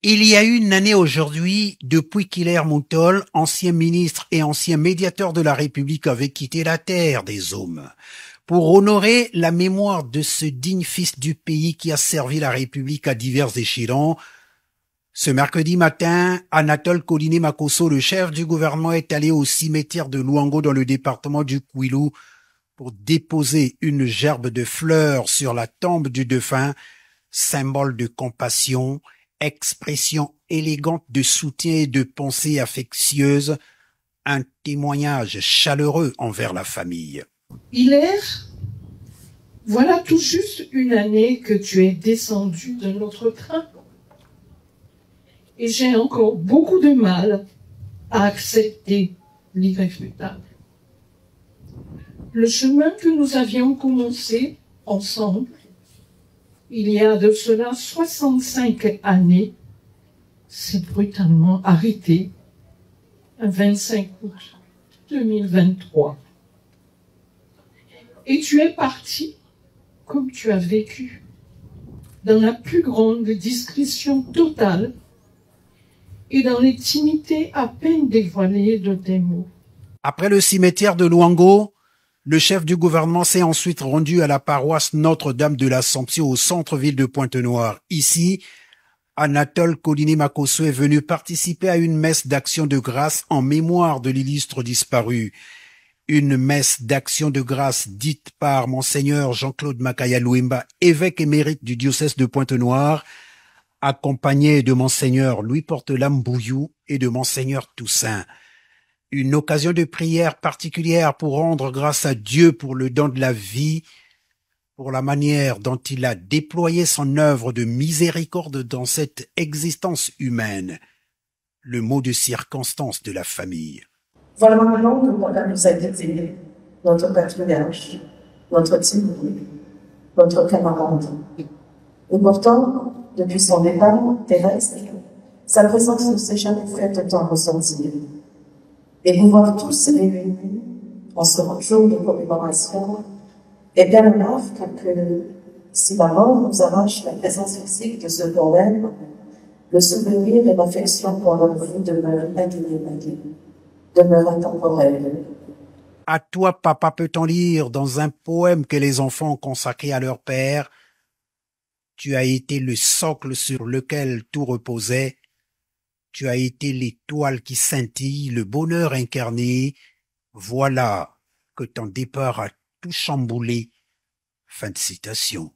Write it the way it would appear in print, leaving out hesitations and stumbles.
Il y a une année aujourd'hui, depuis qu'Hilaire Moutol, ancien ministre et ancien médiateur de la République, avait quitté la terre des hommes. Pour honorer la mémoire de ce digne fils du pays qui a servi la République à divers échelons, ce mercredi matin, Anatole Koliné Makosso, le chef du gouvernement, est allé au cimetière de Louango dans le département du Kwilu pour déposer une gerbe de fleurs sur la tombe du défunt, symbole de compassion, expression élégante de soutien et de pensée affectueuse, un témoignage chaleureux envers la famille. Hilaire, voilà tout juste une année que tu es descendu de notre train. Et j'ai encore beaucoup de mal à accepter l'irréfutable. Le chemin que nous avions commencé ensemble, il y a de cela 65 années, s'est brutalement arrêté un 25 août 2023. Et tu es parti comme tu as vécu, dans la plus grande discrétion totale et dans l'intimité à peine dévoilée de tes mots. Après le cimetière de Louango, le chef du gouvernement s'est ensuite rendu à la paroisse Notre-Dame de l'Assomption au centre-ville de Pointe-Noire. Ici, Anatole Koliné Makosso est venu participer à une messe d'action de grâce en mémoire de l'illustre disparu. Une messe d'action de grâce dite par Monseigneur Jean-Claude Makaya Louimba, évêque émérite du diocèse de Pointe-Noire, accompagné de Monseigneur Louis Portelam Bouillou et de Monseigneur Toussaint. Une occasion de prière particulière pour rendre grâce à Dieu pour le don de la vie, pour la manière dont il a déployé son œuvre de miséricorde dans cette existence humaine. Le mot de circonstance de la famille. Voilà maintenant que Papa nous a été notre patriarche, notre Timothy, notre camarade. Et pourtant, depuis son départ terrestre, sa présence ne s'est jamais fait autant ressentir. Et vous voir tous réunis en ce jour de commémoration est bien le grave que si la mort nous arrache la présence physique de ce poème, le souvenir et l'affection pour notre vie demeurent indéniables, demeurent intemporels. À toi, papa, peut-on lire dans un poème que les enfants ont consacré à leur père, tu as été le socle sur lequel tout reposait, tu as été l'étoile qui scintille, le bonheur incarné. Voilà que ton départ a tout chamboulé. Fin de citation.